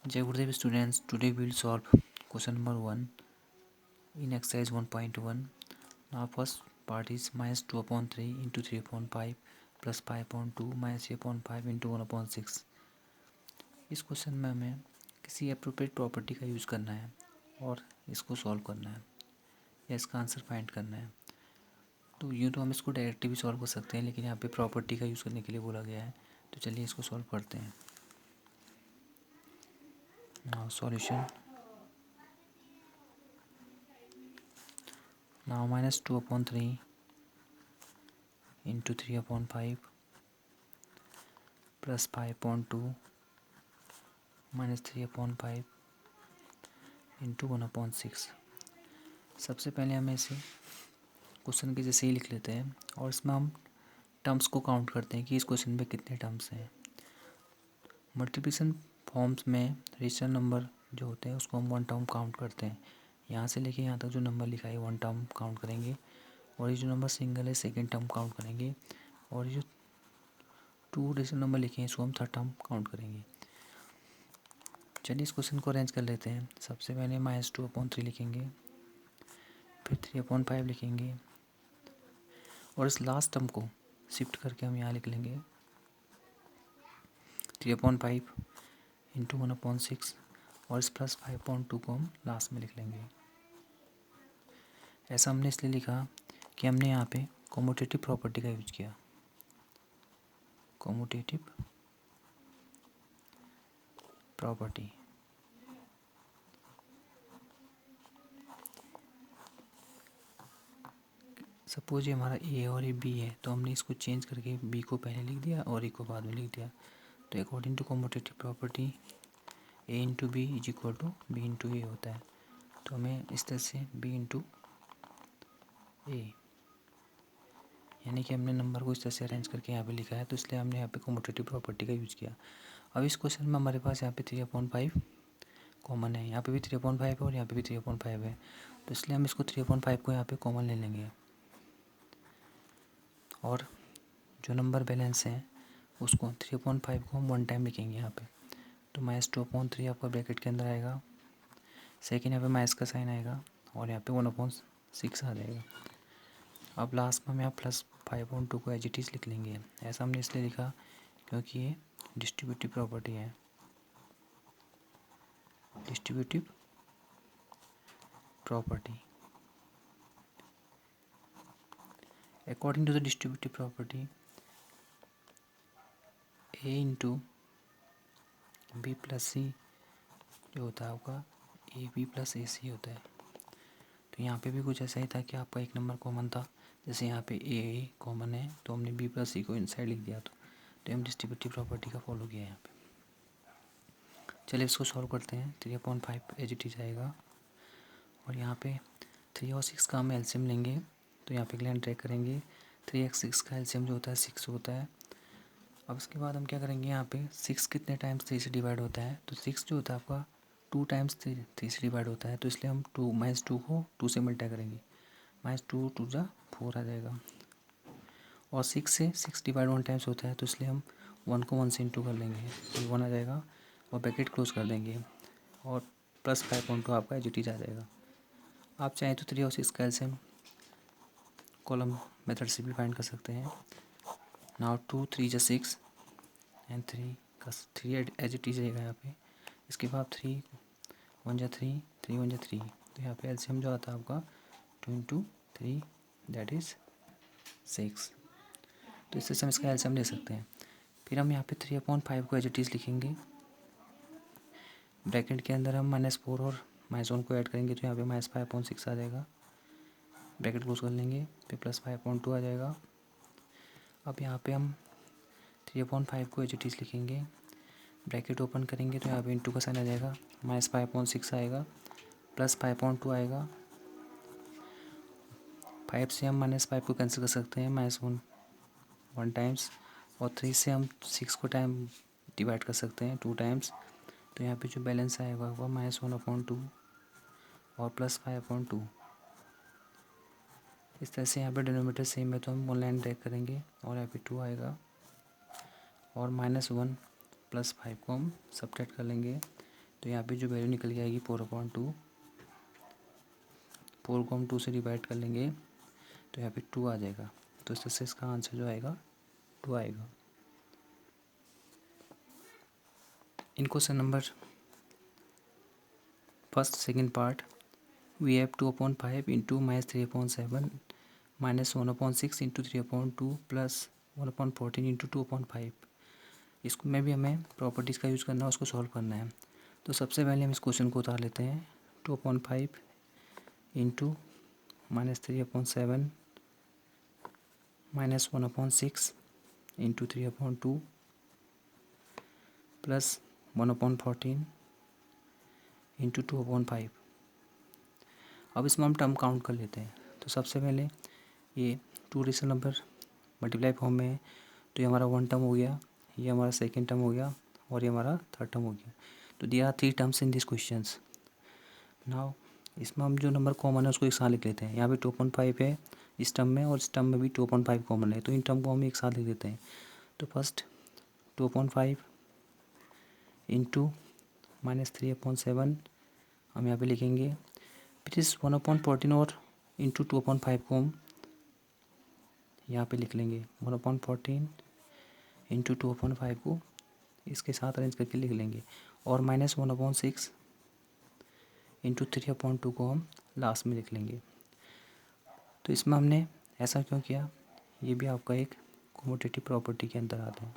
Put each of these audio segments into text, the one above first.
Jai Gurudev students, today we will solve question number 1 in exercise 1.1. Now first part is minus 2 upon 3 into 3 upon 5 plus 5 upon 2 minus 3 upon 5 into 1 upon 6. इस question में हमें किसी appropriate property का use करना है और इसको solve करना है या इसका आंसर फाइंड करना है। तो यूँ तो हम इसको डायरेक्टली भी सॉल्व कर सकते हैं, लेकिन यहाँ पे प्रॉपर्टी का यूज़ करने के लिए बोला गया है। तो चलिए इसको सॉल्व करते हैं। Now solution. Now minus 2 upon 3 into 3 upon 5 plus 5 upon 2 minus 3 upon 5 into 1 upon 6। सबसे पहले हमें इसे क्वेश्चन के जैसे ही लिख लेते हैं और इसमें हम टर्म्स को काउंट करते हैं कि इस क्वेश्चन में कितने टर्म्स हैं। मल्टीप्लिकेशन फॉर्म्स में रेशनल नंबर जो होते हैं उसको हम वन टर्म काउंट करते हैं। यहाँ से लेके यहाँ तक जो नंबर लिखा है वन टर्म काउंट करेंगे, और ये जो नंबर सिंगल है सेकेंड टर्म काउंट करेंगे, और ये जो टू रेशनल नंबर लिखे हैं इसको हम थर्ड टर्म काउंट करेंगे। चलिए इस क्वेश्चन को अरेंज कर लेते हैं। सबसे पहले माइनस 2 अपॉन 3 लिखेंगे, फिर 3 अपॉन 5 लिखेंगे, और इस लास्ट टर्म को शिफ्ट करके हम यहाँ लिख लेंगे 3 अपॉन 5 इंटू 1 अपॉन 6, और इस प्लस 5 अपॉन 2 को हम लास्ट में लिख लेंगे। ऐसा हमने इसलिए लिखा कि हमने यहाँ पे कॉम्यूटेटिव प्रॉपर्टी का यूज किया। Commutative property. सपोज ये हमारा ए और ये बी है, तो हमने इसको चेंज करके बी को पहले लिख दिया और ए को बाद में लिख दिया। तो according to commutative property A into B is equal to B into A होता है। तो हमें इस तरह से बी इंटू ए, यानी कि हमने नंबर को इस तरह से अरेंज करके यहाँ पे लिखा है, तो इसलिए हमने यहाँ पे कॉम्यूटेटिव प्रॉपर्टी का यूज़ किया। अब इस क्वेश्चन में हमारे पास यहाँ पे 3/5 कॉमन है, यहाँ पे भी 3/5 है और यहाँ पे भी 3/5 है, तो इसलिए हम इसको 3/5 को यहाँ पे कॉमन ले लेंगे, और जो नंबर बैलेंस है उसको 3/5 को हम वन टाइम लिखेंगे यहाँ पे। तो -2/3 आपका ब्रैकेट के अंदर आएगा, सेकेंड यहाँ पे माइनस का साइन आएगा, और यहाँ पे 1/6 आ जाएगा। अब लास्ट में हम यहाँ +5/2 को एज इट इज़ लिख लेंगे। ऐसा हमने इसलिए लिखा क्योंकि ये डिस्ट्रीब्यूटिव प्रॉपर्टी है। Distributive property. According to the distributive property A into B plus C जो होता है आपका ए बी प्लस ए सी होता है। तो यहाँ पे भी कुछ ऐसा ही था कि आपका एक नंबर कॉमन था, जैसे यहाँ पे ए कॉमन है तो हमने बी प्लस सी को इनसाइड लिख दिया। तो हम डिस्ट्रीब्यूटिव प्रॉपर्टी का फॉलो किया यहाँ पे। चलिए इसको सॉल्व करते हैं। 3/5 एज इट इज आएगा, और यहाँ पे 3 और 6 का हम एलसीएम लेंगे, तो यहाँ पे लाइन ट्रैक करेंगे। 3x6 का एलसीएम जो होता है 6 होता है। अब इसके बाद हम क्या करेंगे, यहाँ पे 6 कितने टाइम्स 3 से डिवाइड होता है, तो 6 जो होता है आपका 2 टाइम्स 3 से डिवाइड होता है, तो इसलिए हम -2 को 2 से मल्टीप्लाई करेंगे। -2 2 जा 4 आ जाएगा, और 6 से 6 डिवाइड 1 टाइम्स होता है, तो इसलिए हम 1 को 1 से इंटू कर लेंगे, तो 1 आ जाएगा, और ब्रैकेट क्लोज कर देंगे, और +5/2 आपका एज इट इज आ जाएगा। आप चाहें तो 3 और 6 का एलसीएम कॉलम मेथड से भी फाइंड कर सकते हैं। नाउ 2 3 जा 6 एंड 3 का 3 एज इट इज रहेगा यहाँ पे। इसके बाद 3 1 जा 3 3 1 जा 3, तो यहाँ पे एलसीएम जो आता है आपका 2 इंटू 3 दैट इज़ 6। तो इससे हम इसका एलसीएम ले सकते हैं। फिर हम यहाँ पे 3/5 को एज इट इज़ लिखेंगे। ब्रैकेट के अंदर हम -4 और -1 को ऐड करेंगे, तो यहाँ पे -5/6 आ जाएगा। ब्रैकेट क्लोज कर लेंगे, फिर +5/2 आ जाएगा। अब यहाँ पे हम 3/5 को एज इट इज़ लिखेंगे। ब्रैकेट ओपन करेंगे तो यहाँ पे इंटू का साइन आ जाएगा, -5/6 आएगा, +5/2 आएगा। 5 से हम -5 को कैंसिल कर सकते हैं, -1 टाइम्स, और 3 से हम 6 को टाइम डिवाइड कर सकते हैं 2 टाइम्स। तो यहाँ पे जो बैलेंस आएगा वह -1/2 और +5/2। इस तरह से यहाँ पे डिनोमिनेटर सेम है तो हम वन लाइन ड्रैग करेंगे, और यहाँ पे 2 आएगा, और -1 + 5 को हम सब्ट्रैक्ट कर लेंगे, तो यहाँ पे जो वैल्यू निकल के आएगी 4/2, 4 को हम 2 से डिवाइड कर लेंगे तो यहाँ पे 2 आ जाएगा। तो इस तरह से इसका आंसर जो आएगा 2 आएगा। In question number first second part we have 2/5 into -3/7 -1/6 into 3/2 plus 1/14 into 2/5। इसको में भी हमें प्रॉपर्टीज़ का यूज़ करना है, उसको सॉल्व करना है। तो सबसे पहले हम इस क्वेश्चन को उतार लेते हैं। 2/5 इंटू -3/7 -1/6 इंटू 3/2 प्लस 1/14 इंटू 2/5। अब इसमें हम टर्म काउंट कर लेते हैं। तो सबसे पहले ये 2 रेशनल नंबर मल्टीप्लाई फॉर्म में है, तो ये हमारा 1 टर्म हो गया, ये हमारा सेकेंड टर्म हो गया और ये हमारा थर्ड टर्म हो गया। तो there are 3 terms in this questions. Now इसमें हम जो नंबर कॉमन है उसको एक साथ लिख लेते हैं। यहाँ पे 2/5 है इस टर्म में और इस टर्म में भी 2/5 कॉमन है, तो इन टर्म को हम एक साथ लिख देते हैं। तो फर्स्ट 2/5 इंटू -3/7 हम यहाँ पे लिखेंगे। फिर इस 1/14 और इंटू 2/5 को हम यहाँ पे लिख लेंगे। 1/14 इंटू 2/5 को इसके साथ अरेंज करके लिख लेंगे और -1/6 इंटू 3/2 को हम लास्ट में लिख लेंगे। तो इसमें हमने ऐसा क्यों किया, ये भी आपका एक कॉम्यूटेटिव प्रॉपर्टी के अंदर आता है।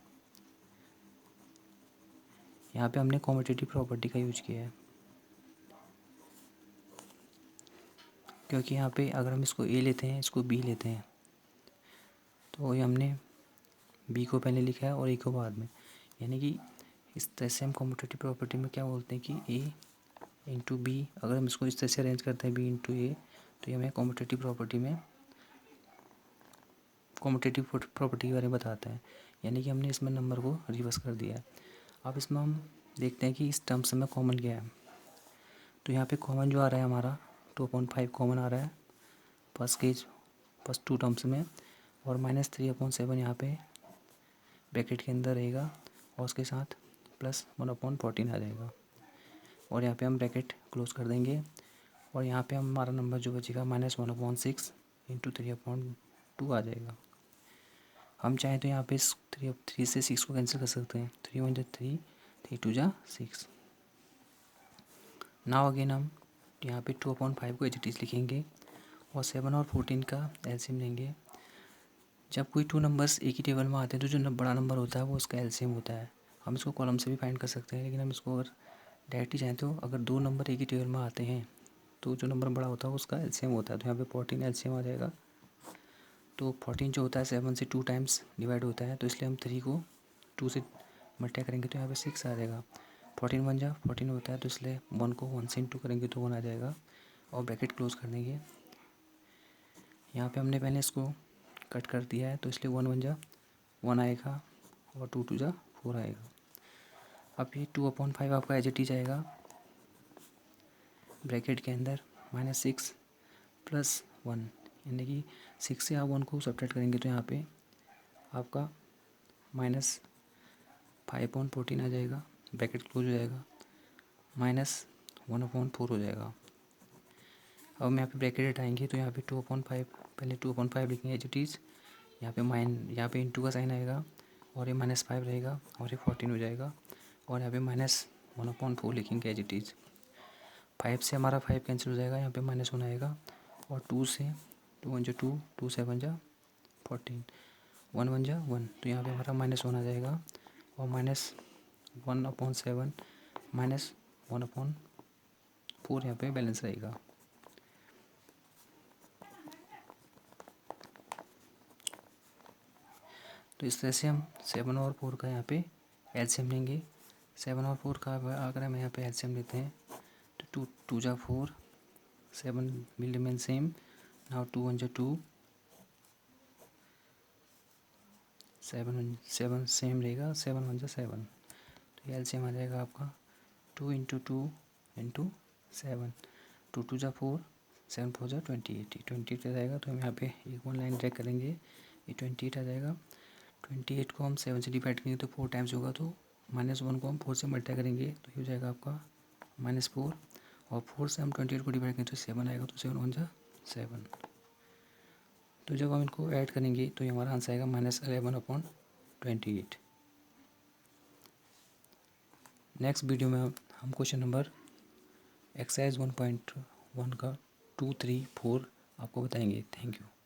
यहाँ पे हमने कॉम्यूटेटिव प्रॉपर्टी का यूज किया है, क्योंकि यहाँ पे अगर हम इसको ए लेते हैं, इसको बी लेते हैं, तो ये हमने बी को पहले लिखा है और ए को बाद में, यानी कि इस तरह से हम कॉम्यूटेटिव प्रॉपर्टी में क्या बोलते हैं कि ए इंटू बी। अगर हम इसको इस तरह से अरेंज करते हैं बी इंटू ए, तो ये हमें कॉम्यूटेटिव प्रॉपर्टी में कॉम्यूटेटिव प्रॉपर्टी के बारे में बताता है, यानी कि हमने इसमें नंबर को रिवर्स कर दिया है। अब इसमें हम देखते हैं कि इस टर्म्स में कॉमन क्या है। तो यहाँ पे कॉमन जो आ रहा है हमारा 2/5 कॉमन आ रहा है फर्स्ट 2 टर्म्स में, और -3/7 यहाँ पे ब्रैकेट के अंदर रहेगा और उसके साथ प्लस 1/14 आ जाएगा और यहाँ पे हम ब्रैकेट क्लोज कर देंगे और यहाँ पे हमारा नंबर जो बचेगा -1/6 इंटू 3/2 आ जाएगा। हम चाहें तो यहाँ पे 3 से 6 को कैंसिल कर सकते हैं। 3 1 3, 3 2 6। नाउ अगेन हम यहाँ पे 2/5 को एज इट इज़ लिखेंगे और 7 और 14 का एलसीएम लेंगे। जब कोई 2 नंबर्स एक ही टेबल में आते हैं तो जो बड़ा नंबर होता है वो उसका एलसीएम होता है। हम इसको कॉलम से भी फाइंड कर सकते हैं, लेकिन हम इसको अगर डायरेक्टली चाहें तो अगर 2 नंबर एक ही टेबल में आते हैं तो जो नंबर बड़ा होता है उसका एलसीएम होता है। तो यहाँ पे 14 एलसीएम आ जाएगा। तो 14 जो होता है 7 से 2 टाइम्स डिवाइड होता है, तो इसलिए हम 3 को 2 से मल्टीप्लाई करेंगे तो यहाँ पे 6 आ जाएगा। 14 1 जा 14 होता है, तो इसलिए 1 को 1 से इंटू करेंगे तो 1 आ जाएगा और ब्रैकेट क्लोज कर देंगे। यहाँ पे हमने पहले इसको कट कर दिया है, तो इसलिए 1 1 जा 1 आएगा और 2 2 जा 4 आएगा। अब ये 2/5 आपका एज इट इज आएगा ब्रैकेट के अंदर -6 प्लस 1, यानी कि 6 से आप 1 को सब्ट्रैक्ट करेंगे तो यहाँ पे आपका -5/14 आ जाएगा, ब्रैकेट क्लोज हो जाएगा, -1/4 हो जाएगा। अब हम यहाँ पे ब्रैकेट हटाएंगे तो यहाँ पे 2/5 पहले 2/5 लिखेंगे एज इट इज़, यहाँ पे इंटू का साइन आएगा और ये -5 रहेगा और ये 14 हो जाएगा और यहाँ पे -1/4 लिखेंगे एज इट इज़। 5 से हमारा 5 कैंसिल हो जाएगा, यहाँ पे -1 आएगा और 2 से 2 1 जा 2, 2 7 जा 14, 1 1 जा 1, तो यहाँ पे हमारा -1 आ जाएगा और -1/7 -1/4 यहाँ पे बैलेंस रहेगा। तो इस तरह से हम 7 और 4 का यहाँ पे एलसीएम लेंगे। 7 और 4 का अगर हम यहाँ पे एलसीएम लेते हैं तो 2 2 जा 4, 7 विल रिमेन सेम। नाउ 2 1 जा 2, 7 सेम रहेगा, 7 1 जा 7, तो ये एलसीएम आ जाएगा आपका 2 इंटू 2 इंटू 7, 2 2 जा 4, 7 4 जा 28 आ जाएगा। तो हम यहाँ पे एक 1 लाइन ड्रैग करेंगे, ये 28 आ जाएगा। 28 को हम 7 से डिवाइड करेंगे तो 4 टाइम्स होगा, तो -1 को हम 4 से मल्टीप्लाई करेंगे तो ये हो जाएगा आपका -4 और 4 से हम 28 को डिवाइड करें तो 7 आएगा, तो 7 1 जा 7। तो जब हम इनको ऐड करेंगे तो ये हमारा आंसर आएगा -11/28। नेक्स्ट वीडियो में हम क्वेश्चन नंबर एक्सरसाइज 1.1 का 2, 3, 4 आपको बताएंगे। Thank you.